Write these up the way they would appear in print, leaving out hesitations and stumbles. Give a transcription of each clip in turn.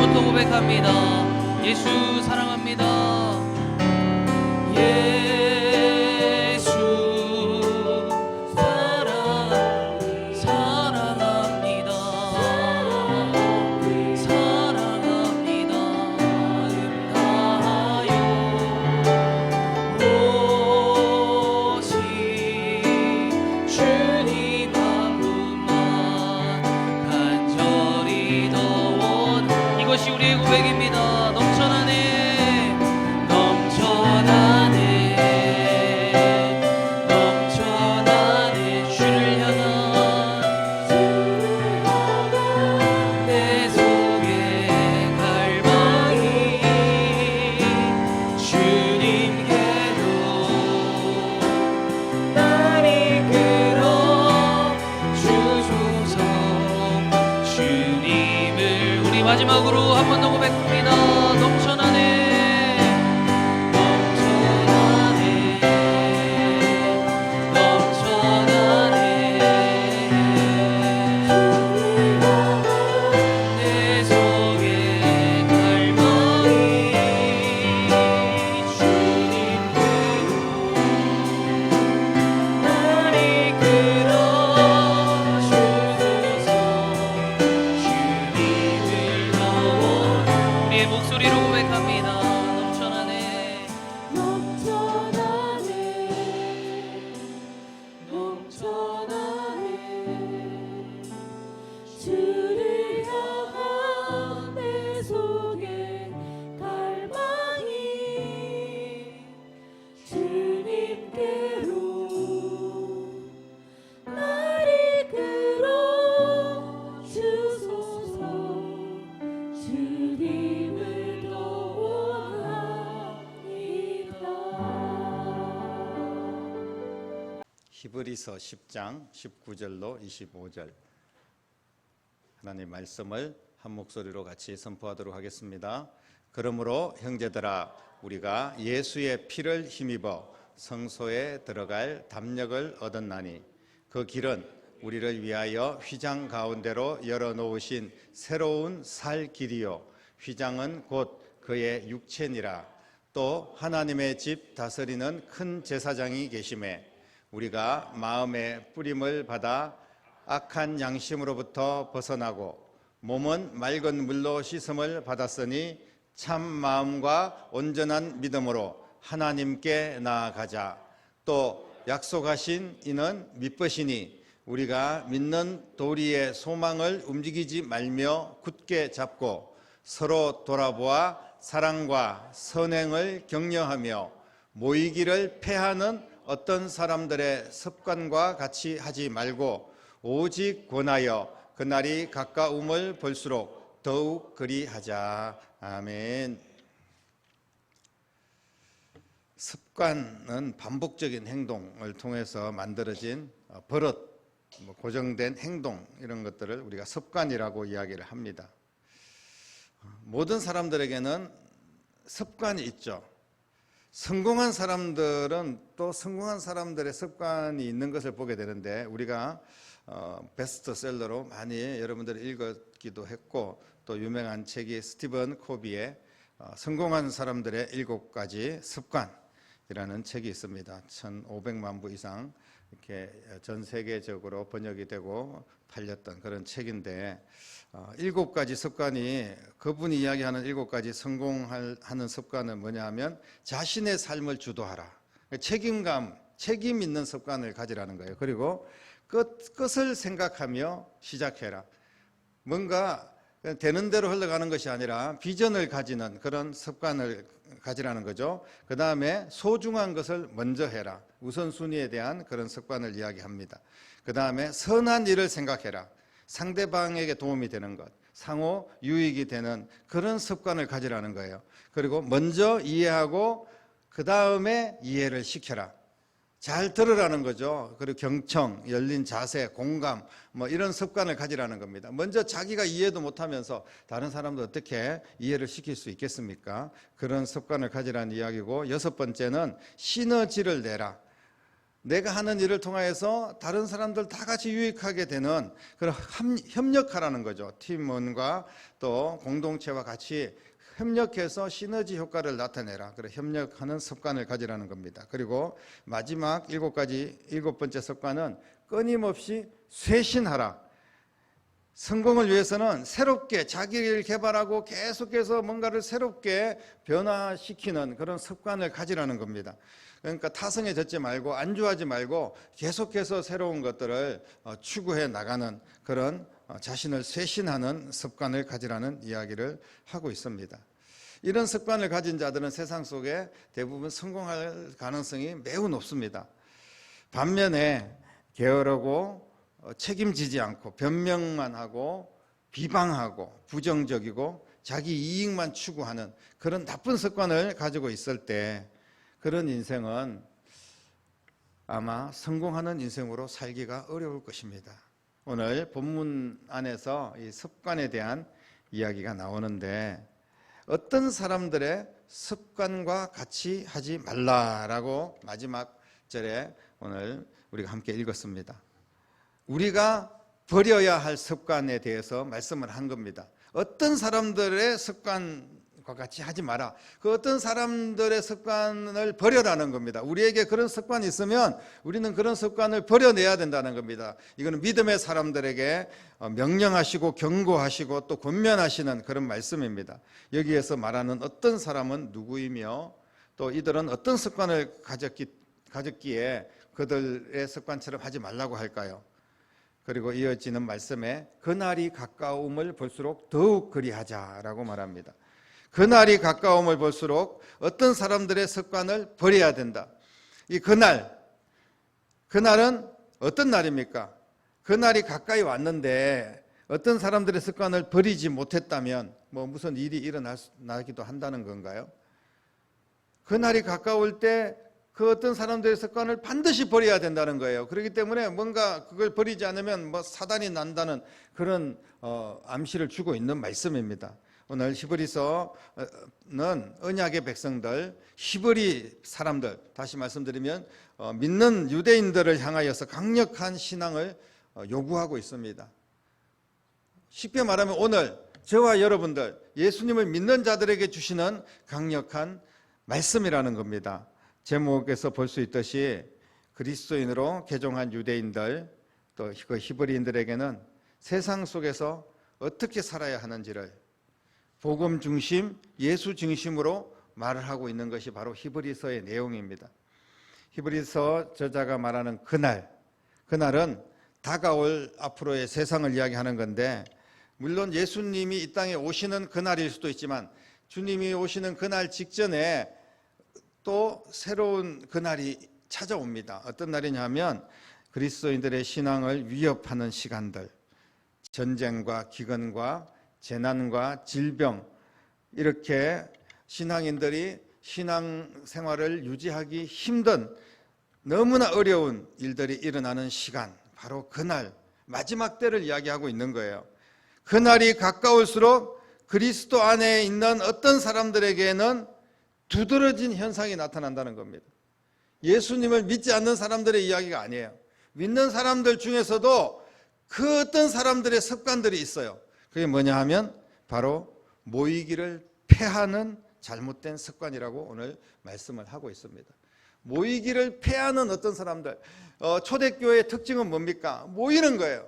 번 더 고백합니다. 예수 사랑합니다. 이것이 우리의 고백입니다. 넘쳐나네, 넘쳐나네, 넘쳐나네. 주를 향한 내 속에 갈망이 주님께로 날 이끌어 주소서. 주님을 우리 마지막으로 한 번 더 고백합니다. 넘쳐나네, 넘쳐나네, 넘쳐나네. 내 속에 갈망이 주님께로 날 이끌어 주소서. 우리의 목소리로 고백합니다. 넘쳐나네, 넘쳐나네, 넘쳐나네. 주를 향한 내 속에 갈망이 주님께로 날 이끌어 주소서. 주님을 더 원합니다. 히브리서 10장 19절로 25절 하나님 말씀을 한 목소리로 같이 선포하도록 하겠습니다. 그러므로 형제들아, 우리가 예수의 피를 힘입어 성소에 들어갈 담력을 얻었나니 그 길은 우리를 위하여 휘장 가운데로 열어놓으신 새로운 살 길이요, 휘장은 곧 그의 육체니라. 또 하나님의 집 다스리는 큰 제사장이 계심에 우리가 마음의 뿌림을 받아 악한 양심으로부터 벗어나고 몸은 맑은 물로 씻음을 받았으니 참 마음과 온전한 믿음으로 하나님께 나아가자. 또 약속하신 이는 믿으시니 우리가 믿는 도리의 소망을 움직이지 말며 굳게 잡고 서로 돌아보아 사랑과 선행을 격려하며 모이기를 패하는 어떤 사람들의 습관과 같이 하지 말고 오직 권하여 그날이 가까움을 볼수록 더욱 그리하자. 아멘. 습관은 반복적인 행동을 통해서 만들어진 버릇, 고정된 행동, 이런 것들을 우리가 습관이라고 이야기를 합니다. 모든 사람들에게는 습관이 있죠. 성공한 사람들은 또 성공한 사람들의 습관이 있는 것을 보게 되는데, 우리가 베스트셀러로 많이 여러분들이 읽었기도 했고, 또 유명한 책이 스티븐 코비의 성공한 사람들의 7가지 습관이라는 책이 있습니다. 1,500만 부 이상 이렇게 전 세계적으로 번역이 되고 팔렸던 그런 책인데, 7가지 습관이, 그분이 이야기하는 7가지 성공하는 습관은 뭐냐 하면 자신의 삶을 주도하라, 책임감, 책임 있는 습관을 가지라는 거예요. 그리고 끝을 생각하며 시작해라. 뭔가 되는 대로 흘러가는 것이 아니라 비전을 가지는 그런 습관을 가지라는 거죠. 그 다음에 소중한 것을 먼저 해라. 우선순위에 대한 그런 습관을 이야기합니다. 그 다음에 선한 일을 생각해라. 상대방에게 도움이 되는 것, 상호 유익이 되는 그런 습관을 가지라는 거예요. 그리고 먼저 이해하고 그 다음에 이해를 시켜라. 잘 들으라는 거죠. 그리고 경청, 열린 자세, 공감, 이런 습관을 가지라는 겁니다. 먼저 자기가 이해도 못하면서 다른 사람도 어떻게 이해를 시킬 수 있겠습니까? 그런 습관을 가지라는 이야기고, 6번째는 시너지를 내라. 내가 하는 일을 통하여서 다른 사람들 다 같이 유익하게 되는 그런 협력하라는 거죠. 팀원과 또 공동체와 같이 협력해서 시너지 효과를 나타내라. 그래 협력하는 습관을 가지라는 겁니다. 그리고 마지막 일곱 번째 습관은 끊임없이 쇄신하라. 성공을 위해서는 새롭게 자기를 개발하고 계속해서 뭔가를 새롭게 변화시키는 그런 습관을 가지라는 겁니다. 그러니까 타성에 젖지 말고 안주하지 말고 계속해서 새로운 것들을 추구해 나가는 그런 자신을 쇄신하는 습관을 가지라는 이야기를 하고 있습니다. 이런 습관을 가진 자들은 세상 속에 대부분 성공할 가능성이 매우 높습니다. 반면에 게으르고 책임지지 않고 변명만 하고 비방하고 부정적이고 자기 이익만 추구하는 그런 나쁜 습관을 가지고 있을 때 그런 인생은 아마 성공하는 인생으로 살기가 어려울 것입니다. 오늘 본문 안에서 이 습관에 대한 이야기가 나오는데 어떤 사람들의 습관과 같이 하지 말라라고 마지막 절에 오늘 우리가 함께 읽었습니다. 우리가 버려야 할 습관에 대해서 말씀을 한 겁니다. 어떤 사람들의 습관과 같이 하지 마라. 그 어떤 사람들의 습관을 버려라는 겁니다. 우리에게 그런 습관이 있으면 우리는 그런 습관을 버려내야 된다는 겁니다. 이거는 믿음의 사람들에게 명령하시고 경고하시고 또 권면하시는 그런 말씀입니다. 여기에서 말하는 어떤 사람은 누구이며 또 이들은 어떤 습관을 가졌기에 그들의 습관처럼 하지 말라고 할까요? 그리고 이어지는 말씀에 그날이 가까움을 볼수록 더욱 그리하자라고 말합니다. 그날이 가까움을 볼수록 어떤 사람들의 습관을 버려야 된다. 이 그날은 어떤 날입니까? 그날이 가까이 왔는데 어떤 사람들의 습관을 버리지 못했다면 무슨 일이 일어나기도 한다는 건가요? 그날이 가까울 때 그 어떤 사람들의 습관을 반드시 버려야 된다는 거예요. 그렇기 때문에 뭔가 그걸 버리지 않으면 사단이 난다는 그런 암시를 주고 있는 말씀입니다. 오늘 히브리서는 언약의 백성들, 히브리 사람들, 다시 말씀드리면 믿는 유대인들을 향하여서 강력한 신앙을 요구하고 있습니다. 쉽게 말하면 오늘 저와 여러분들, 예수님을 믿는 자들에게 주시는 강력한 말씀이라는 겁니다. 제목에서 볼 수 있듯이 그리스도인으로 개종한 유대인들 또 그 히브리인들에게는 세상 속에서 어떻게 살아야 하는지를 복음 중심, 예수 중심으로 말을 하고 있는 것이 바로 히브리서의 내용입니다. 히브리서 저자가 말하는 그날은 다가올 앞으로의 세상을 이야기하는 건데 물론 예수님이 이 땅에 오시는 그날일 수도 있지만 주님이 오시는 그날 직전에 또 새로운 그날이 찾아옵니다. 어떤 날이냐면 그리스도인들의 신앙을 위협하는 시간들, 전쟁과 기근과 재난과 질병, 이렇게 신앙인들이 신앙생활을 유지하기 힘든 너무나 어려운 일들이 일어나는 시간, 바로 그날 마지막 때를 이야기하고 있는 거예요. 그날이 가까울수록 그리스도 안에 있는 어떤 사람들에게는 두드러진 현상이 나타난다는 겁니다. 예수님을 믿지 않는 사람들의 이야기가 아니에요. 믿는 사람들 중에서도 그 어떤 사람들의 습관들이 있어요. 그게 뭐냐 하면 바로 모이기를 패하는 잘못된 습관이라고 오늘 말씀을 하고 있습니다. 모이기를 패하는 어떤 사람들, 초대교회의 특징은 뭡니까? 모이는 거예요.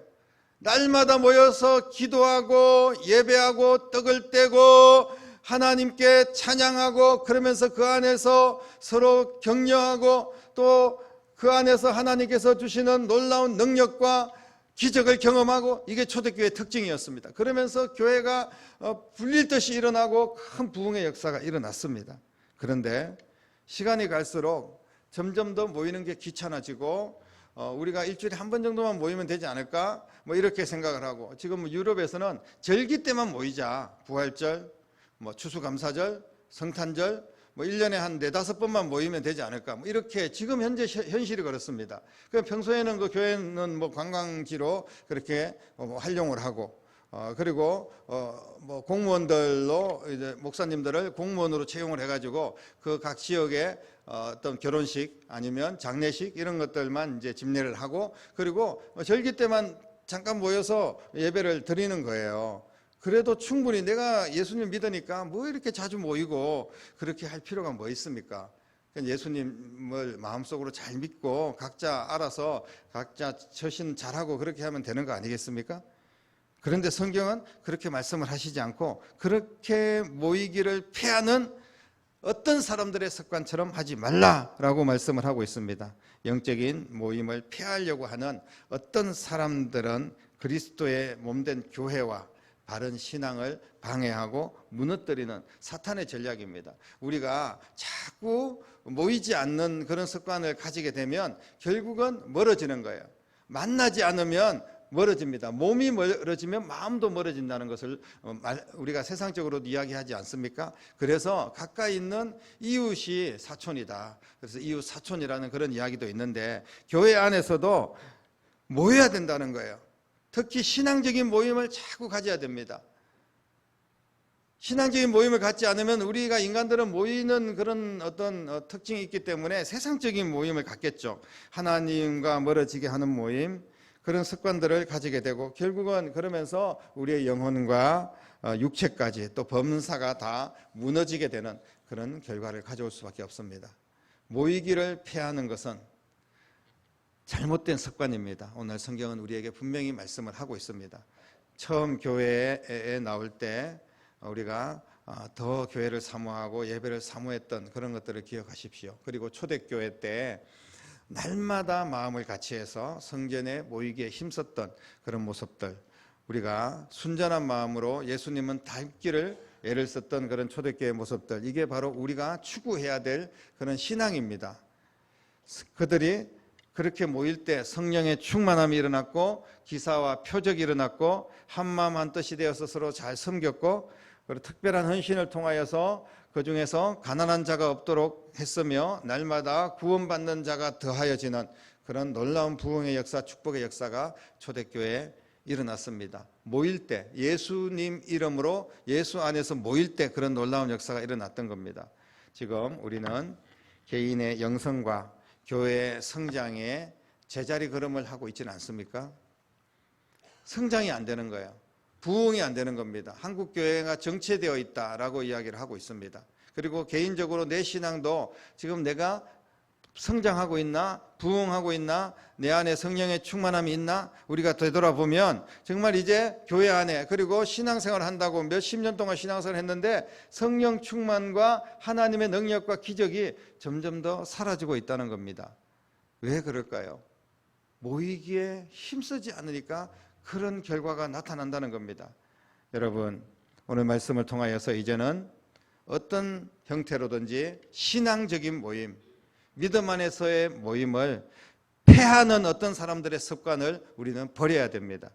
날마다 모여서 기도하고 예배하고 떡을 떼고 하나님께 찬양하고 그러면서 그 안에서 서로 격려하고 또 그 안에서 하나님께서 주시는 놀라운 능력과 기적을 경험하고 이게 초대교회의 특징이었습니다. 그러면서 교회가 불릴 듯이 일어나고 큰 부흥의 역사가 일어났습니다. 그런데 시간이 갈수록 점점 더 모이는 게 귀찮아지고 우리가 일주일에 한 번 정도만 모이면 되지 않을까? 이렇게 생각을 하고 지금 유럽에서는 절기 때만 모이자. 부활절, 추수감사절, 성탄절 1년에 한 4-5번만 모이면 되지 않을까 이렇게 지금 현재 현실이 그렇습니다. 평소에는 그 교회는 관광지로 그렇게 활용을 하고 그리고 공무원들로 이제 목사님들을 공무원으로 채용을 해가지고 그 각 지역에 어떤 결혼식 아니면 장례식 이런 것들만 이제 집례를 하고 그리고 절기 때만 잠깐 모여서 예배를 드리는 거예요. 그래도 충분히 내가 예수님 믿으니까 뭐 이렇게 자주 모이고 그렇게 할 필요가 뭐 있습니까? 예수님을 마음속으로 잘 믿고 각자 알아서 각자 처신 잘하고 그렇게 하면 되는 거 아니겠습니까? 그런데 성경은 그렇게 말씀을 하시지 않고 그렇게 모이기를 피하는 어떤 사람들의 습관처럼 하지 말라라고 말씀을 하고 있습니다. 영적인 모임을 피하려고 하는 어떤 사람들은 그리스도의 몸된 교회와 바른 신앙을 방해하고 무너뜨리는 사탄의 전략입니다. 우리가 자꾸 모이지 않는 그런 습관을 가지게 되면 결국은 멀어지는 거예요. 만나지 않으면 멀어집니다. 몸이 멀어지면 마음도 멀어진다는 것을 우리가 세상적으로 이야기하지 않습니까? 그래서 가까이 있는 이웃이 사촌이다. 그래서 이웃 사촌이라는 그런 이야기도 있는데 교회 안에서도 모여야 된다는 거예요. 특히 신앙적인 모임을 자꾸 가져야 됩니다. 신앙적인 모임을 갖지 않으면 우리가 인간들은 모이는 그런 어떤 특징이 있기 때문에 세상적인 모임을 갖겠죠. 하나님과 멀어지게 하는 모임, 그런 습관들을 가지게 되고 결국은 그러면서 우리의 영혼과 육체까지 또 범사가 다 무너지게 되는 그런 결과를 가져올 수밖에 없습니다. 모이기를 피하는 것은 잘못된 습관입니다. 오늘 성경은 우리에게 분명히 말씀을 하고 있습니다. 처음 교회에 나올 때 우리가 더 교회를 사모하고 예배를 사모했던 그런 것들을 기억하십시오. 그리고 초대교회 때 날마다 마음을 같이해서 성전에 모이기에 힘썼던 그런 모습들, 우리가 순전한 마음으로 예수님은 닮기를 애를 썼던 그런 초대교회 모습들, 이게 바로 우리가 추구해야 될 그런 신앙입니다. 그들이 그렇게 모일 때 성령의 충만함이 일어났고 기사와 표적이 일어났고 한마음 한뜻이 되어서 서로 잘 섬겼고 그리고 특별한 헌신을 통하여서 그 중에서 가난한 자가 없도록 했으며 날마다 구원받는 자가 더하여지는 그런 놀라운 부흥의 역사, 축복의 역사가 초대교회에 일어났습니다. 모일 때 예수님 이름으로 예수 안에서 모일 때 그런 놀라운 역사가 일어났던 겁니다. 지금 우리는 개인의 영성과 교회의 성장에 제자리 걸음을 하고 있지는 않습니까? 성장이 안 되는 거예요. 부흥이 안 되는 겁니다. 한국 교회가 정체되어 있다라고 이야기를 하고 있습니다. 그리고 개인적으로 내 신앙도 지금 내가 성장하고 있나, 부흥하고 있나, 내 안에 성령의 충만함이 있나, 우리가 되돌아보면 정말 이제 교회 안에 그리고 신앙생활을 한다고 몇십 년 동안 신앙생활을 했는데 성령 충만과 하나님의 능력과 기적이 점점 더 사라지고 있다는 겁니다. 왜 그럴까요? 모이기에 힘쓰지 않으니까 그런 결과가 나타난다는 겁니다. 여러분, 오늘 말씀을 통하여서 이제는 어떤 형태로든지 신앙적인 모임, 믿음 안에서의 모임을 폐하는 어떤 사람들의 습관을 우리는 버려야 됩니다.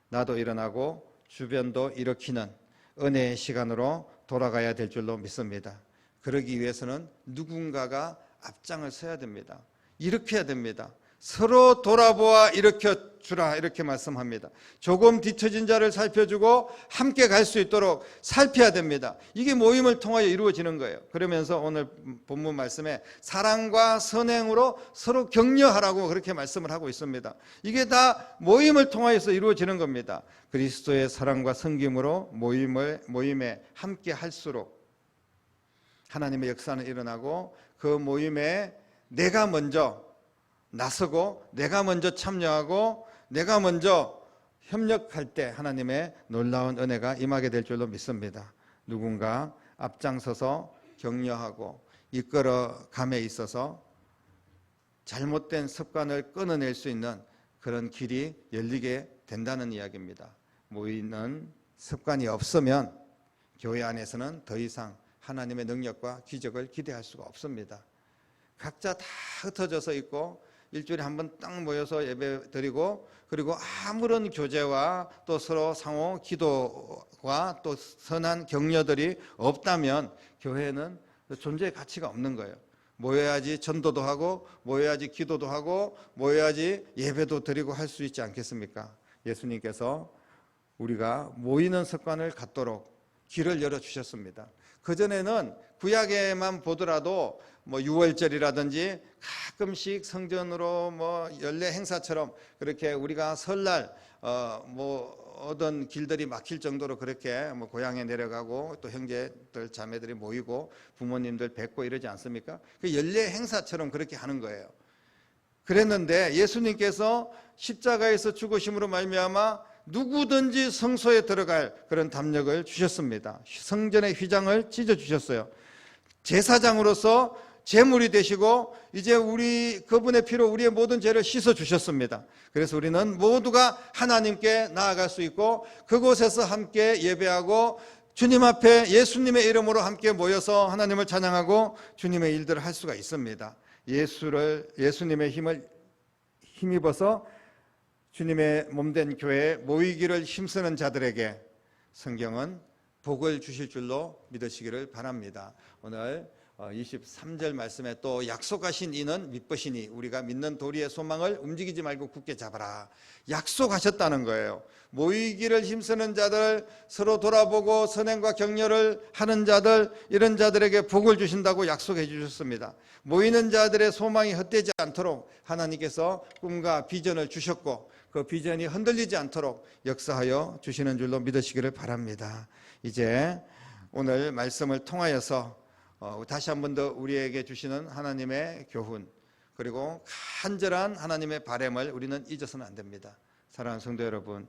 나도 일어나고 주변도 일으키는 은혜의 시간으로 돌아가야 될 줄로 믿습니다. 그러기 위해서는 누군가가 앞장을 서야 됩니다. 일으켜야 됩니다. 서로 돌아보아 일으켜주라 이렇게 말씀합니다. 조금 뒤처진 자를 살펴주고 함께 갈 수 있도록 살펴야 됩니다. 이게 모임을 통하여 이루어지는 거예요. 그러면서 오늘 본문 말씀에 사랑과 선행으로 서로 격려하라고 그렇게 말씀을 하고 있습니다. 이게 다 모임을 통하여서 이루어지는 겁니다. 그리스도의 사랑과 섬김으로 모임에 함께 할수록 하나님의 역사는 일어나고 그 모임에 내가 먼저 나서고 내가 먼저 참여하고 내가 먼저 협력할 때 하나님의 놀라운 은혜가 임하게 될 줄로 믿습니다. 누군가 앞장서서 격려하고 이끌어감에 있어서 잘못된 습관을 끊어낼 수 있는 그런 길이 열리게 된다는 이야기입니다. 모이는 습관이 없으면 교회 안에서는 더 이상 하나님의 능력과 기적을 기대할 수가 없습니다. 각자 다 흩어져서 있고 일주일에 한 번 딱 모여서 예배 드리고 그리고 아무런 교제와 또 서로 상호 기도와 또 선한 격려들이 없다면 교회는 존재의 가치가 없는 거예요. 모여야지 전도도 하고 모여야지 기도도 하고 모여야지 예배도 드리고 할 수 있지 않겠습니까? 예수님께서 우리가 모이는 습관을 갖도록 길을 열어주셨습니다. 그전에는 구약에만 보더라도 뭐 유월절이라든지 가끔씩 성전으로 뭐 연례 행사처럼 그렇게 우리가 설날 뭐 어떤 길들이 막힐 정도로 그렇게 뭐 고향에 내려가고 또 형제들 자매들이 모이고 부모님들 뵙고 이러지 않습니까? 그 연례 행사처럼 그렇게 하는 거예요. 그랬는데 예수님께서 십자가에서 죽으심으로 말미암아 누구든지 성소에 들어갈 그런 담력을 주셨습니다. 성전의 휘장을 찢어 주셨어요. 제사장으로서 제물이 되시고 이제 그분의 피로 우리의 모든 죄를 씻어 주셨습니다. 그래서 우리는 모두가 하나님께 나아갈 수 있고 그곳에서 함께 예배하고 주님 앞에 예수님의 이름으로 함께 모여서 하나님을 찬양하고 주님의 일들을 할 수가 있습니다. 예수님의 힘을 힘입어서 주님의 몸된 교회에 모이기를 힘쓰는 자들에게 성경은 복을 주실 줄로 믿으시기를 바랍니다. 오늘 23절 말씀에 또 약속하신 이는 믿으시니 우리가 믿는 도리의 소망을 움직이지 말고 굳게 잡아라. 약속하셨다는 거예요. 모이기를 힘쓰는 자들, 서로 돌아보고 선행과 격려를 하는 자들, 이런 자들에게 복을 주신다고 약속해 주셨습니다. 모이는 자들의 소망이 헛되지 않도록 하나님께서 꿈과 비전을 주셨고 그 비전이 흔들리지 않도록 역사하여 주시는 줄로 믿으시기를 바랍니다. 이제 오늘 말씀을 통하여서 다시 한 번 더 우리에게 주시는 하나님의 교훈 그리고 간절한 하나님의 바람을 우리는 잊어서는 안 됩니다. 사랑하는 성도 여러분,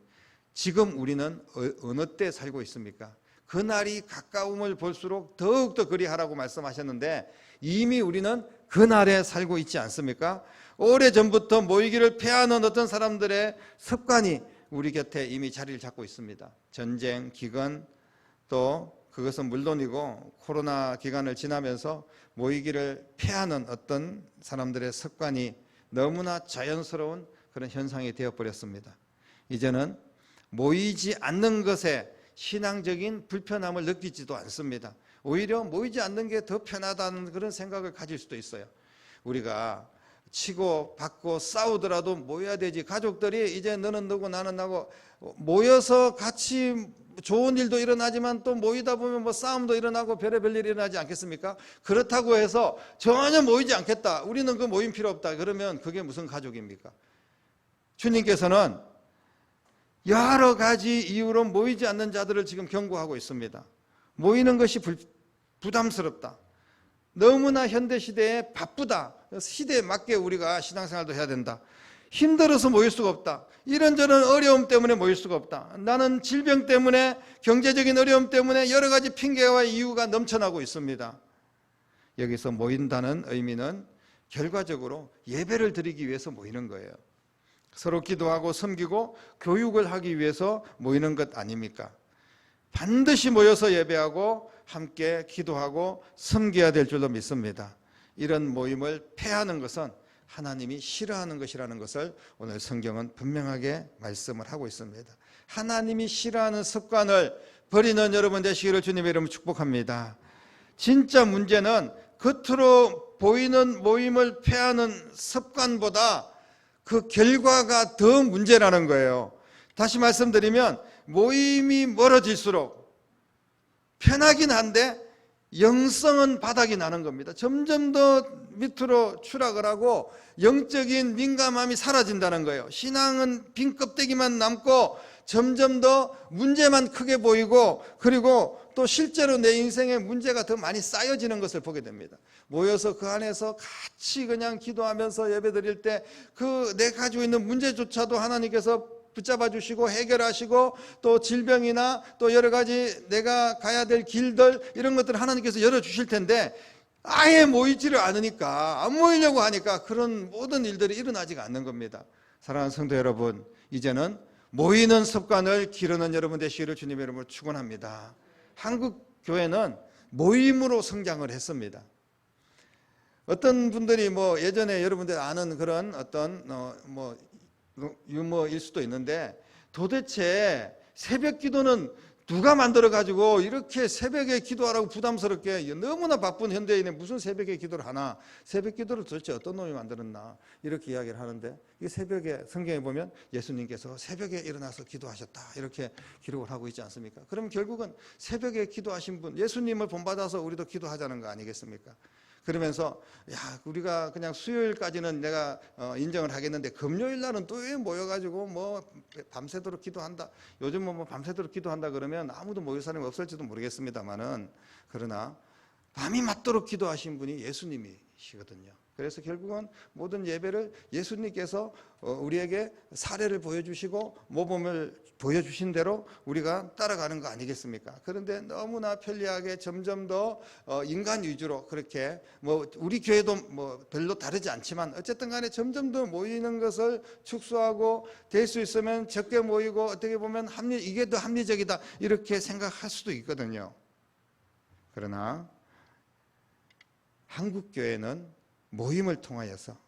지금 우리는 어느 때 살고 있습니까? 그날이 가까움을 볼수록 더욱더 그리하라고 말씀하셨는데 이미 우리는 그날에 살고 있지 않습니까? 오래전부터 모이기를 패하는 어떤 사람들의 습관이 우리 곁에 이미 자리를 잡고 있습니다. 전쟁, 기근, 또 그것은 물론이고 코로나 기간을 지나면서 모이기를 패하는 어떤 사람들의 습관이 너무나 자연스러운 그런 현상이 되어버렸습니다. 이제는 모이지 않는 것에 신앙적인 불편함을 느끼지도 않습니다. 오히려 모이지 않는 게 더 편하다는 그런 생각을 가질 수도 있어요. 우리가 치고 받고 싸우더라도 모여야 되지. 가족들이 이제 너는 너고 나는 나고 모여서 같이 좋은 일도 일어나지만 또 모이다 보면 뭐 싸움도 일어나고 별의별 일이 일어나지 않겠습니까? 그렇다고 해서 전혀 모이지 않겠다. 우리는 그 모임 필요 없다. 그러면 그게 무슨 가족입니까? 주님께서는 여러 가지 이유로 모이지 않는 자들을 지금 경고하고 있습니다. 모이는 것이 부담스럽다. 너무나 현대시대에 바쁘다. 시대에 맞게 우리가 신앙생활도 해야 된다. 힘들어서 모일 수가 없다. 이런저런 어려움 때문에 모일 수가 없다. 나는 질병 때문에 경제적인 어려움 때문에 여러 가지 핑계와 이유가 넘쳐나고 있습니다. 여기서 모인다는 의미는 결과적으로 예배를 드리기 위해서 모이는 거예요. 서로 기도하고 섬기고 교육을 하기 위해서 모이는 것 아닙니까? 반드시 모여서 예배하고 함께 기도하고 섬겨야 될 줄로 믿습니다. 이런 모임을 패하는 것은 하나님이 싫어하는 것이라는 것을 오늘 성경은 분명하게 말씀을 하고 있습니다. 하나님이 싫어하는 습관을 버리는 여러분 되시기를 주님의 이름으로 축복합니다. 진짜 문제는 겉으로 보이는 모임을 패하는 습관보다 그 결과가 더 문제라는 거예요. 다시 말씀드리면 모임이 멀어질수록 편하긴 한데 영성은 바닥이 나는 겁니다. 점점 더 밑으로 추락을 하고 영적인 민감함이 사라진다는 거예요. 신앙은 빈 껍데기만 남고 점점 더 문제만 크게 보이고 그리고 또 실제로 내 인생에 문제가 더 많이 쌓여지는 것을 보게 됩니다. 모여서 그 안에서 같이 그냥 기도하면서 예배 드릴 때 그 내 가지고 있는 문제조차도 하나님께서 붙잡아 주시고 해결하시고 또 질병이나 또 여러 가지 내가 가야 될 길들 이런 것들을 하나님께서 열어주실 텐데 아예 모이지를 않으니까 안 모이려고 하니까 그런 모든 일들이 일어나지가 않는 겁니다. 사랑하는 성도 여러분, 이제는 모이는 습관을 기르는 여러분 되시기를 주님의 이름으로 축원합니다. 한국 교회는 모임으로 성장을 했습니다. 어떤 분들이 뭐 예전에 여러분들 아는 그런 어떤 유머일 수도 있는데 도대체 새벽 기도는 누가 만들어가지고 이렇게 새벽에 기도하라고 부담스럽게, 너무나 바쁜 현대인이 무슨 새벽에 기도를 하나, 새벽 기도를 도대체 어떤 놈이 만들었나, 이렇게 이야기를 하는데, 이 새벽에 성경에 보면 예수님께서 새벽에 일어나서 기도하셨다 이렇게 기록을 하고 있지 않습니까? 그럼 결국은 새벽에 기도하신 분, 예수님을 본받아서 우리도 기도하자는 거 아니겠습니까? 그러면서 우리가 그냥 수요일까지는 내가 인정을 하겠는데 금요일 날은 또 왜 모여가지고 뭐 밤새도록 기도한다, 요즘은 뭐 밤새도록 기도한다 그러면 아무도 모일 사람이 없을지도 모르겠습니다만은, 그러나 밤이 맞도록 기도하신 분이 예수님이시거든요. 그래서 결국은 모든 예배를 예수님께서 우리에게 사례를 보여주시고 모범을 보여주신 대로 우리가 따라가는 거 아니겠습니까? 그런데 너무나 편리하게 점점 더 인간 위주로, 그렇게 뭐 우리 교회도 뭐 별로 다르지 않지만 어쨌든 간에 점점 더 모이는 것을 축소하고, 될 수 있으면 적게 모이고, 어떻게 보면 이게 더 합리적이다 이렇게 생각할 수도 있거든요. 그러나 한국 교회는 모임을 통하여서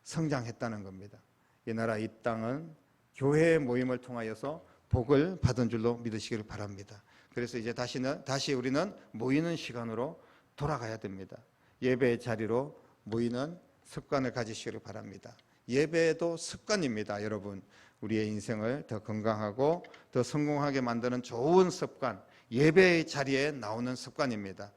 성장했다는 겁니다. 이 나라 이 땅은 교회의 모임을 통하여서 복을 받은 줄로 믿으시기를 바랍니다. 그래서 이제 다시 우리는 모이는 시간으로 돌아가야 됩니다. 예배의 자리로 모이는 습관을 가지시기를 바랍니다. 예배도 습관입니다, 여러분. 우리의 인생을 더 건강하고 더 성공하게 만드는 좋은 습관, 예배의 자리에 나오는 습관입니다.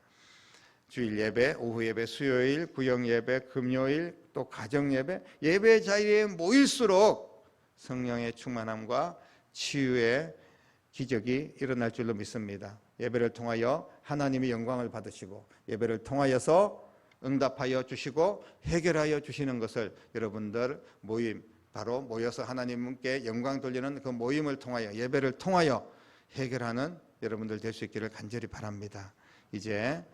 주일 예배, 오후 예배, 수요일, 구역 예배, 금요일, 또 가정 예배, 예배 자리에 모일수록 성령의 충만함과 치유의 기적이 일어날 줄로 믿습니다. 예배를 통하여 하나님의 영광을 받으시고, 예배를 통하여서 응답하여 주시고 해결하여 주시는 것을 여러분들 모임, 바로 모여서 하나님께 영광 돌리는 그 모임을 통하여, 예배를 통하여 해결하는 여러분들 될 수 있기를 간절히 바랍니다. 이제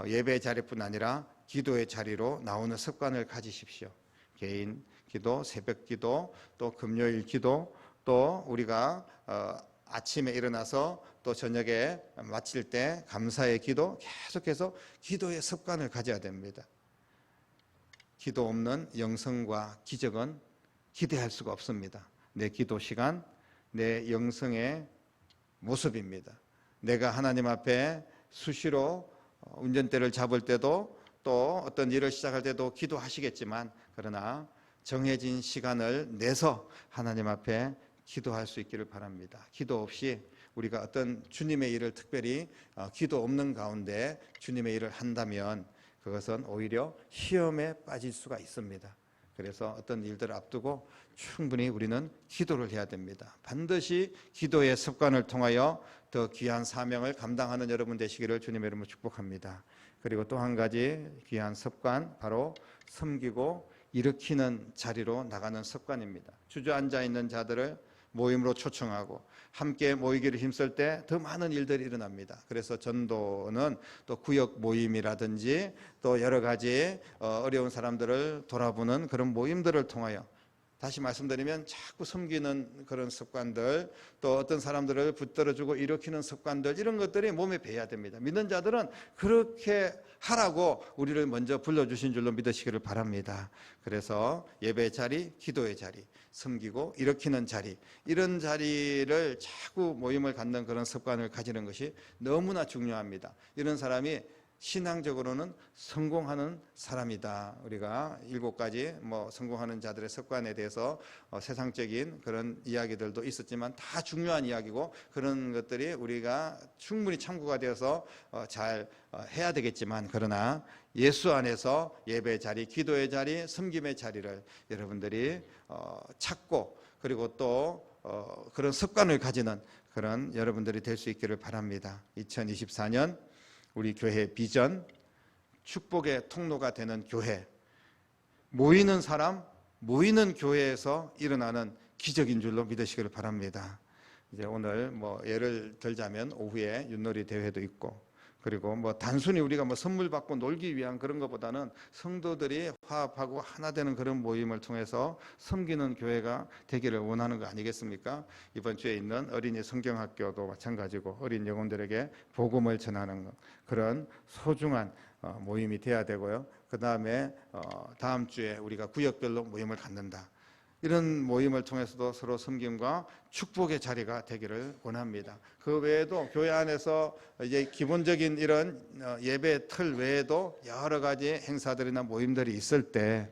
예배의 자리뿐 아니라 기도의 자리로 나오는 습관을 가지십시오. 개인 기도, 새벽 기도, 또 금요일 기도, 또 우리가 아침에 일어나서 또 저녁에 마칠 때 감사의 기도, 계속해서 기도의 습관을 가져야 됩니다. 기도 없는 영성과 기적은 기대할 수가 없습니다. 내 기도 시간, 내 영성의 모습입니다. 내가 하나님 앞에 수시로 운전대를 잡을 때도, 또 어떤 일을 시작할 때도 기도하시겠지만, 그러나 정해진 시간을 내서 하나님 앞에 기도할 수 있기를 바랍니다. 기도 없이 우리가 어떤 주님의 일을 특별히 기도 없는 가운데 주님의 일을 한다면 그것은 오히려 시험에 빠질 수가 있습니다. 그래서 어떤 일들을 앞두고 충분히 우리는 기도를 해야 됩니다. 반드시 기도의 습관을 통하여 더 귀한 사명을 감당하는 여러분 되시기를 주님의 이름으로 축복합니다. 그리고 또 한 가지 귀한 습관, 바로 섬기고 일으키는 자리로 나가는 습관입니다. 주저앉아 있는 자들을 모임으로 초청하고 함께 모이기를 힘쓸 때 더 많은 일들이 일어납니다. 그래서 전도는 또 구역 모임이라든지 또 여러 가지 어려운 사람들을 돌아보는 그런 모임들을 통하여, 다시 말씀드리면 자꾸 섬기는 그런 습관들, 또 어떤 사람들을 붙들어주고 일으키는 습관들, 이런 것들이 몸에 배야 됩니다. 믿는 자들은 그렇게 하라고 우리를 먼저 불러주신 줄로 믿으시기를 바랍니다. 그래서 예배의 자리, 기도의 자리, 섬기고 일으키는 자리, 이런 자리를 자꾸 모임을 갖는 그런 습관을 가지는 것이 너무나 중요합니다. 이런 사람이 신앙적으로는 성공하는 사람이다. 우리가 7가지 성공하는 자들의 습관에 대해서 세상적인 그런 이야기들도 있었지만 다 중요한 이야기고, 그런 것들이 우리가 충분히 참고가 되어서 잘 해야 되겠지만, 그러나 예수 안에서 예배의 자리, 기도의 자리, 섬김의 자리를 여러분들이 찾고, 그리고 또 그런 습관을 가지는 그런 여러분들이 될 수 있기를 바랍니다. 2024년 우리 교회 비전, 축복의 통로가 되는 교회, 모이는 사람, 모이는 교회에서 일어나는 기적인 줄로 믿으시기를 바랍니다. 이제 오늘 예를 들자면 오후에 윷놀이 대회도 있고, 그리고 단순히 우리가 선물 받고 놀기 위한 그런 것보다는 성도들이 화합하고 하나 되는 그런 모임을 통해서 섬기는 교회가 되기를 원하는 거 아니겠습니까? 이번 주에 있는 어린이 성경학교도 마찬가지고, 어린 영혼들에게 복음을 전하는 것, 그런 소중한 모임이 돼야 되고요. 그 다음에 다음 주에 우리가 구역별로 모임을 갖는다. 이런 모임을 통해서도 서로 섬김과 축복의 자리가 되기를 원합니다. 그 외에도 교회 안에서 이제 기본적인 이런 예배 틀 외에도 여러 가지 행사들이나 모임들이 있을 때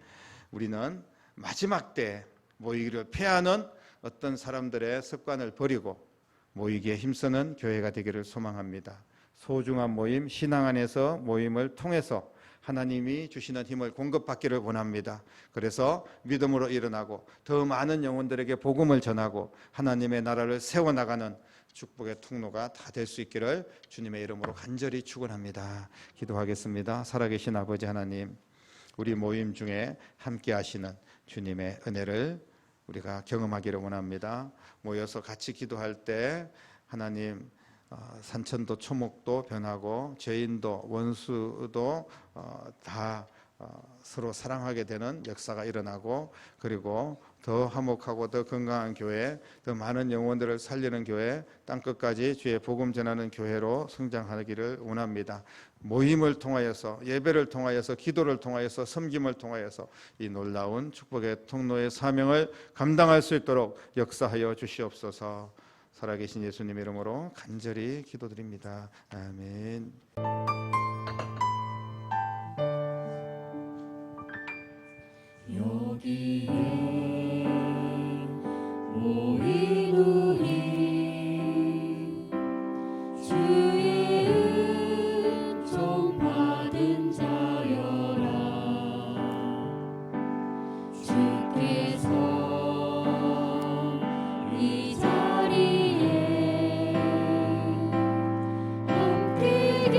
우리는 마지막 때 모이기를 피하는 어떤 사람들의 습관을 버리고 모이기에 힘쓰는 교회가 되기를 소망합니다. 소중한 모임, 신앙 안에서 모임을 통해서 하나님이 주시는 힘을 공급받기를 원합니다. 그래서 믿음으로 일어나고 더 많은 영혼들에게 복음을 전하고 하나님의 나라를 세워나가는 축복의 통로가 다 될 수 있기를 주님의 이름으로 간절히 축원합니다. 기도하겠습니다. 살아계신 아버지 하나님, 우리 모임 중에 함께 하시는 주님의 은혜를 우리가 경험하기를 원합니다. 모여서 같이 기도할 때 하나님 산천도 초목도 변하고 죄인도 원수도 다 서로 사랑하게 되는 역사가 일어나고 그리고 더 화목하고 더 건강한 교회, 더 많은 영혼들을 살리는 교회, 땅끝까지 주의 복음 전하는 교회로 성장하기를 원합니다. 모임을 통하여서, 예배를 통하여서, 기도를 통하여서, 섬김을 통하여서 이 놀라운 축복의 통로의 사명을 감당할 수 있도록 역사하여 주시옵소서. 살아계신 예수님 이름으로 간절히 기도드립니다. 아멘. 여기에 모인 우리 주의 은총 받은 자여라. 주께서 이 자리에 함께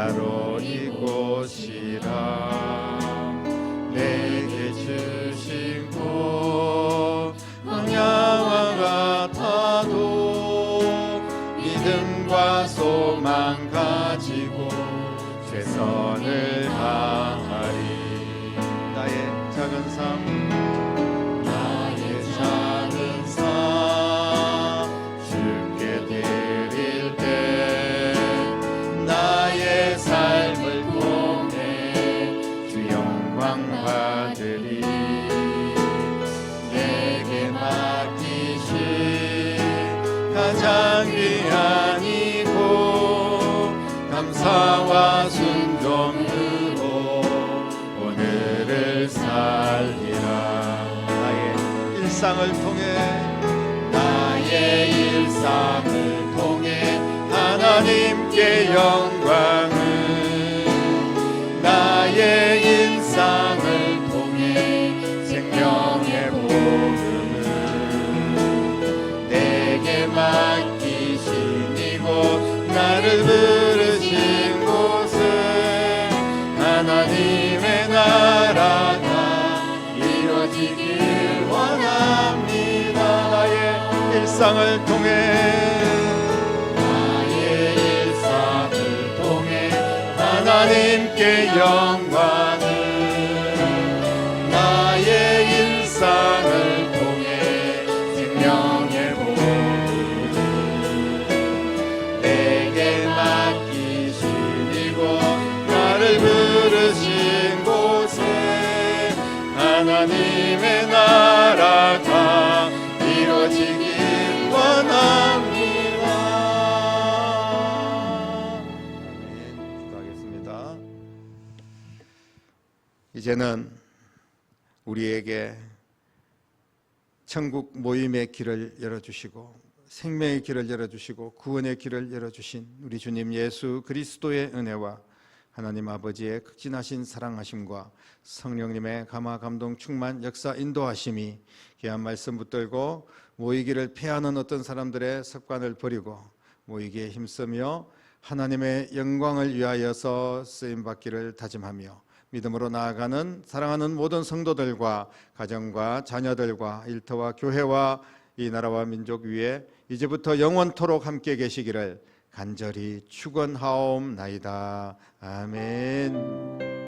바로 이곳이라. 내게 주신 곳 광야와 같아도 믿음과 소망 가지고 최선을 다하리. 나의 작은 삶 주께 드릴 때 나의 삶을 통해 주 영광 받으리. 내게 맡기신 가장 귀한 이곳 감사와 순종으로 오늘을 살리라. 나의 일상을 통해 하나님께 영광을, 나의 일상을 통해 생명의 복음을 내게 맡기신 이곳 나를 부르신 곳은 하나님의 나라가 이루어지길 원합니다. 나의 일상을 통해 하나님께 영광을, 나의 일상을 통해 생명의 복음을 내게 맡기신 이곳 나를 부르신 곳에 하나님의 나라가 이루어지길 원합니다. 이제는 우리에게 천국 모임의 길을 열어주시고 생명의 길을 열어주시고 구원의 길을 열어주신 우리 주님 예수 그리스도의 은혜와 하나님 아버지의 극진하신 사랑하심과 성령님의 감화 감동 충만 역사 인도하심이 귀한 말씀 붙들고 모이기를 피하는 어떤 사람들의 습관을 버리고 모이기에 힘쓰며 하나님의 영광을 위하여서 쓰임받기를 다짐하며 믿음으로 나아가는 사랑하는 모든 성도들과 가정과 자녀들과 일터와 교회와 이 나라와 민족 위에 이제부터 영원토록 함께 계시기를 간절히 축원하옵나이다. 아멘.